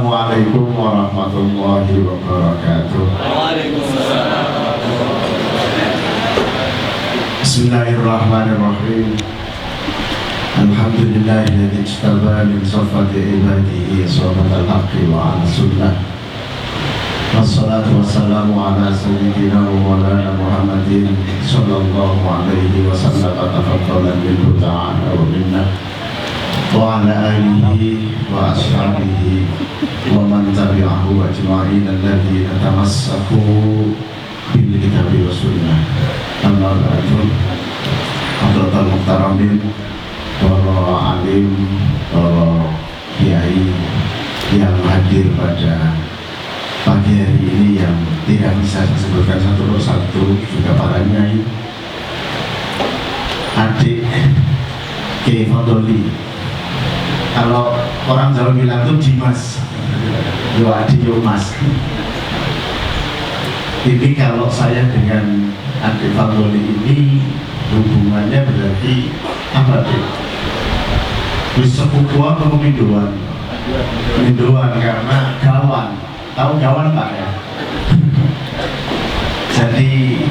Assalamualaikum warahmatullahi wabarakatuh. Bismillahirrahmanirrahim. Alhamdulillahilladzi ijtaba min safati ibadihi sawatal haqqi wa ala sunnah. Wassalatu wassalamu ala sayyidina wa maulana Muhammadin sallallahu alaihi wasallam tafaddalan minhu ta'ala wa minna wa ala alihi wa ashabihi wa man tabi'ahu ajma'in alladhina tamassaku bil kitabi wa sunnah. Amma ba'du. Hadratul muhtaramin, para alim, para kiai yang hadir pada pagi hari ini yang tidak bisa disebutkan satu persatu, juga para nyai, adik Kiai Fadoli. Kalau orang Jawa bilang tuh Dimas, yo adik yo mas. Ini kalau saya dengan adik Fadoli ini hubungannya berarti apa tuh? Bisa sepupuan atau peminduan? Peminduan karena kawan. Tahu kawan Pak ya? Jadi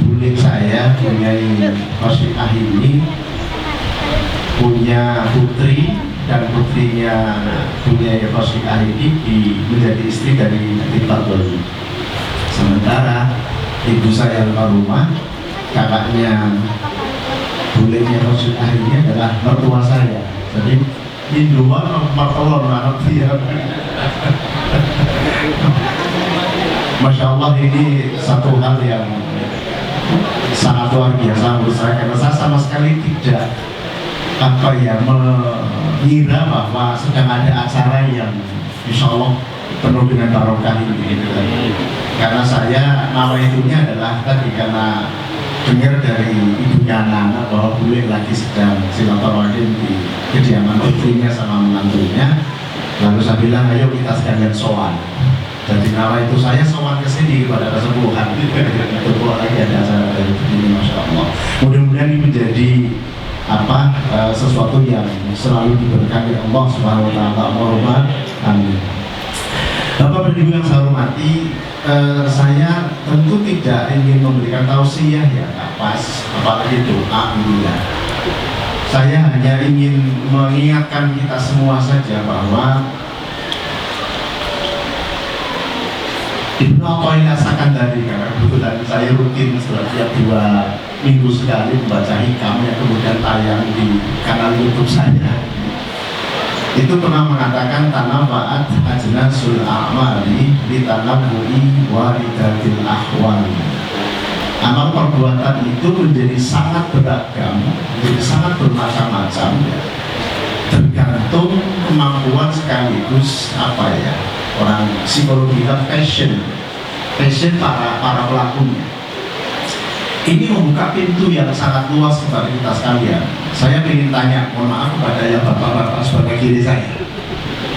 bule saya punya Khosyiah ini punya putri, dan putrinya punya Khosyiah ini menjadi istri dari Pak Doli. Sementara ibu saya almarhumah, kakaknya bulenya Khosyiah ini adalah mertua saya. Jadi induan mertua anak dia. Masya Allah, ini satu hal yang sangat luar biasa menurut saya, karena saya sama sekali tidak mengira bahwa sedang ada acara yang insya Allah penuh dengan barokah ini gitu. Karena saya nawaitunya adalah tadi karena dengar dari ibunya anak-anak bahwa beliau lagi sedang silaturahim di kediaman putrinya sama menantunya. Lalu saya bilang, ayo kita sekalian sowan. Jadi nawaitu saya sowan ke sini pada kesepuhan. Itu kok lagi ada acara dari begini, masya Allah. Mudah-mudahan ini menjadi sesuatu yang selalu diberkahi Allah Subhanahu Wa Taala. Allahumma amin. Bapak Ibu yang saya hormati, saya tentu tidak ingin memberikan tausiah ya, tak pas, apalagi doa bila. Saya hanya ingin mengingatkan kita semua saja bahwa Ibnu Athaillah Sakandari, karena kebetulan saya rutin setiap 2 minggu sekali membaca hikam yang kemudian tayang di kanal YouTube saya. Itu pernah mengatakan tanaba'at ajnasul a'mali litanabbu'i waridatil ahwali. Amal perbuatan itu menjadi sangat beragam, menjadi sangat bermacam-macam ya. Tergantung kemampuan sekaligus orang psikologi bilang passion para pelakunya. Ini membuka pintu yang sangat luas kepada kita sekalian. Saya ingin tanya, mohon maaf kepada yang bapak-bapak sebagai kiri saya,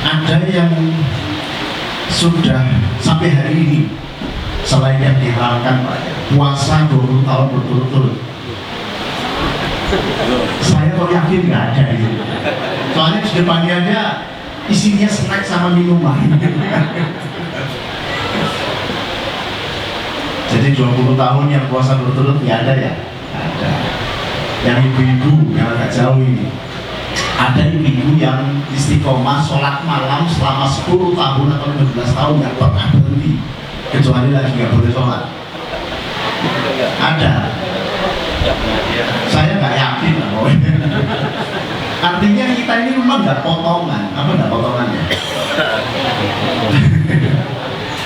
ada yang sudah sampai hari ini selain yang diharamkan Pak, puasa 20 tahun berturut-turut? Saya kok yakin nggak ada itu. Soalnya di depannya ada isinya snack sama minuman. Jadi 20 tahun yang puasa berturut nggak ada ya? Ada. Yang ibu-ibu yang agak jauh ini, ada ibu-ibu yang istiqomah sholat malam selama 10 tahun atau 15 tahun nggak pernah berhenti, kecuali lagi nggak boleh sholat. Ada. Saya nggak yakin lah. Artinya kita ini memang nggak potongan. Apa nggak potongannya?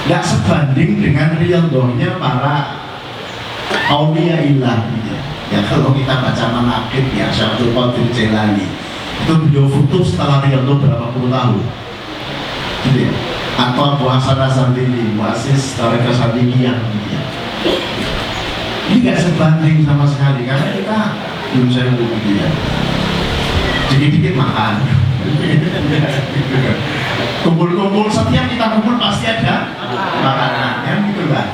Nggak sebanding dengan riyadhahnya para auliyaillah ya. Kalau kita baca manaqib ya Syaikhul Qadir Jailani, itu beliau futuh setelah riyadhah berapa puluh tahun gitu ya. Atau Abu Hasan Asy'adili, muassis Thariqah Syadziliyah gitu ya. Ini nggak sebanding sama sekali, karena kita belum saya gitu ya, dikit-dikit makan. Kumpul-kumpul, setiap kita kumpul pasti ada makanan, kan gitu lah.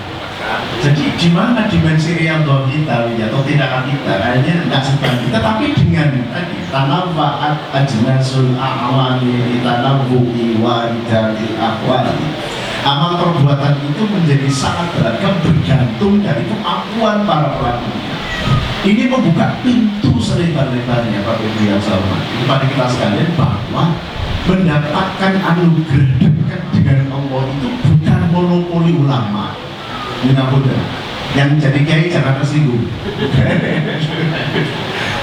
Jadi di mana dimensi riadhah kita atau tindakan kita kayaknya tidak seperti kita, tapi dengan tadi tanawwa'at ajnasul a'mali tanawwu'i waridatil aqwali, amal perbuatan itu menjadi sangat beragam bergantung dari kemampuan para pelakunya. Ini membuka pintu selebar-lebarnya Bapak Ibu yang saya hormati kepada kita sekalian, bahwa mendapatkan anugerah dekat dengan Allah itu bukan monopoli ulama. Mudah-mudahan yang jadi kiai jangan tersinggung.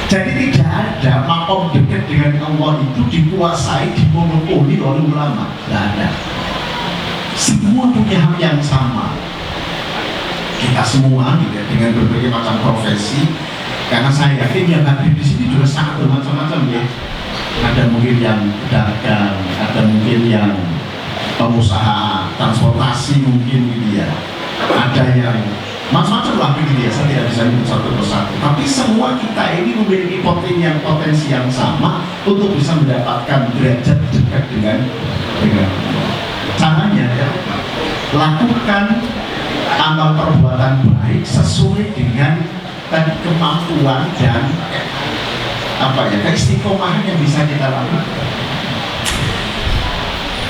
Jadi tidak ada makom dekat dengan Allah itu dikuasai, dimonopoli oleh ulama. Tidak ada. Semua punya hak yang sama. Kita semua gitu, dengan berbagai macam profesi, karena saya yakin yang hadir di sini juga sangat bermacam-macam ya. Ada mungkin yang pedagang, ada mungkin yang pengusaha transportasi mungkin gitu ya. Ada yang macam-macam lah begitu ya. Saya tidak bisa menyebut satu persatu. Tapi semua kita ini memiliki potensi yang sama untuk bisa mendapatkan derajat dekat dengan caranya ya. Lakukan amal perbuatan baik sesuai dengan tadi kemampuan dan keistiqomahan yang bisa kita lakukan.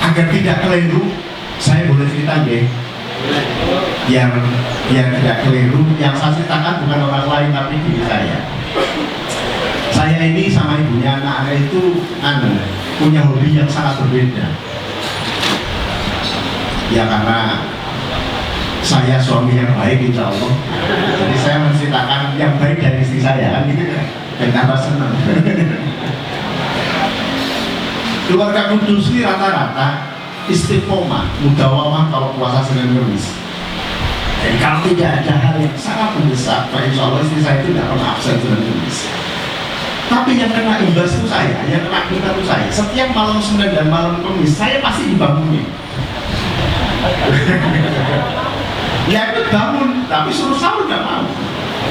Agar tidak keliru, saya boleh cerita ya. Yang tidak keliru, yang saya ceritakan bukan orang lain tapi diri saya. Saya ini sama ibunya anak-anak itu punya hobi yang sangat berbeda. Ya karena saya suami yang baik insya Allah, jadi saya menceritakan yang baik dari istri saya kan gitu kan, dan tambah senang. Keluarga Kudus ini rata-rata istiqomah, mudawamah kalau puasa Senin Kamis. Jadi kalau tidak ada hal yang sangat mendesak, insya Allah istri saya itu tidak pernah absen Senin Kamis. Tapi yang kena imbas itu saya, yang kena kita itu saya. Setiap malam Senin dan malam Kamis saya pasti dibangunin. Ya itu bangun, tapi suruh sahur nggak mau.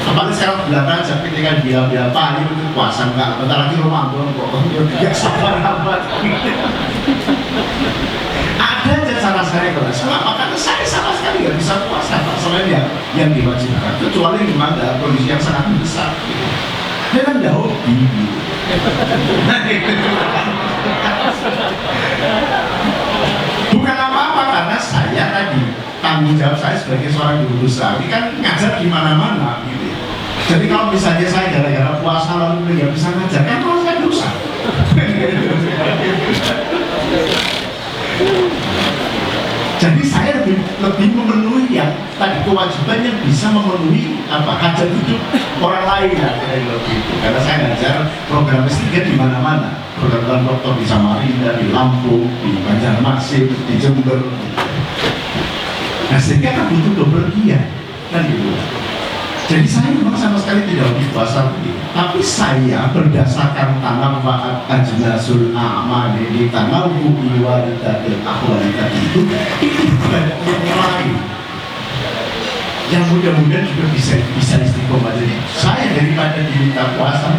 Apalagi sekarang bulan Rajab ketika bilang Pak ini itu puasa enggak, bentar lagi Ramadan kok, tidak sabar amat. Ada aja cara saya kalau karena saya sama sekali nggak bisa puasa selain yang diwajibkan, kecuali memang dalam kondisi yang sangat besar. Dia kan nggak hobi. Bukan apa-apa, karena saya tadi tanggung jawab saya sebagai seorang guru besar ini kan ngajar di mana-mana gitu. Jadi kalau misalnya saya gara-gara puasa lalu nggak bisa ngajar, kan kalau saya dosa. Jadi saya lebih memenuhi yang tadi kewajiban yang bisa memenuhi hajat hidup orang lain karena saya ngajar program S3 di mana-mana, program doktor di Samarinda, di Lampung, di Banjarmasin, di Jember. Nah sehingga kan butuh double giat kan gitu. Jadi saya memang sama sekali tidak hobi puasa begitu. Tapi saya berdasarkan tanawwa'at ajnasul a'mali di tanawwu'i waridatil aqwali tadi itu banyak yang lain yang mudah-mudahan juga bisa istiqomah. Jadi saya daripada diminta puasa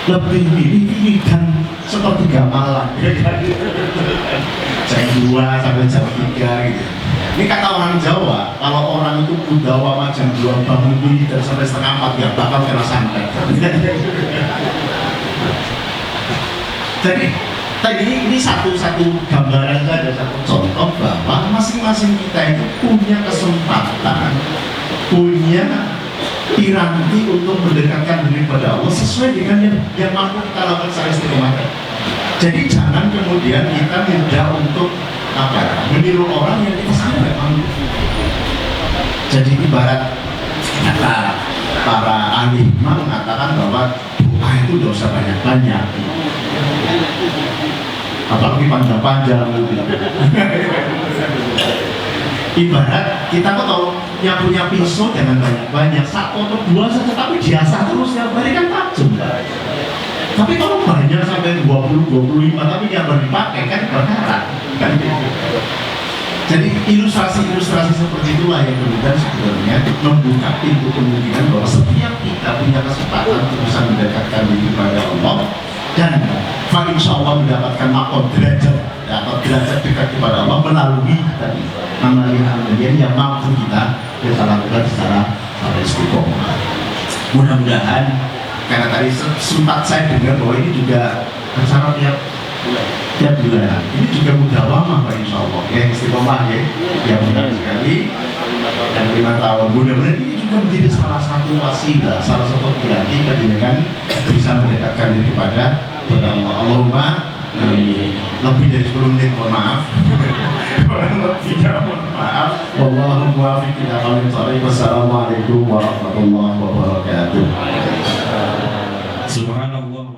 lebih milih dan sepertiga malam jam 2 sampai jam 3 gitu. Ini kata orang Jawa, kalau orang itu budawama jam 2 bangun dan sampai setengah 4 gak bakal kena santet. Jadi tadi ini satu gambaran saja, satu contoh bahwa masing-masing kita itu punya kesempatan, punya piranti untuk mendekatkan diri kepada Allah sesuai dengan yang mampu kita lakukan secara istiqomah. Jadi jangan kemudian kita mudah untuk meniru orang yang kita sendiri tidak mampu. Jadi ibarat kata para ahli mengatakan bahwa doa itu tidak usah banyak-banyak, apalagi panjang-panjang. Ibarat kita kok kalau yang punya pisau jangan banyak-banyak, 1 atau 2 saja, tapi biasa terus yang balik kan tajam. Tapi kalau banyak sampai 20-25 tapi yang baru dipakai kan berkarat kan gitu. Jadi ilustrasi seperti itulah yang kemudian sebenarnya membuka pintu kemungkinan bahwa setiap kita punya kesempatan untuk bisa mendekatkan diri kepada Allah dan insya Allah mendapatkan makom derajat atau derajat dekat kepada Allah melalui tadi amal yang mampu kita kita lakukan secara istiqomah. Mudah-mudahan, karena tadi sempat saya dengar bahwa ini juga acara tiap bulan. Ini juga mudawamah Pak, insya Allah ya, istiqomah ya, yang benar sekali. Dan 5 tahun, mudah-mudahan ini juga menjadi salah satu wasilah, salah satu berarti kan bisa mendekatkan diri kepada Allah. Allahumma lebih dari 10 menit, mohon maaf. Mohon maaf. Wallahu muwaffiq ila aqwamit thoriq. Wassalamualaikum warahmatullahi wabarakatuh. Subhanallah.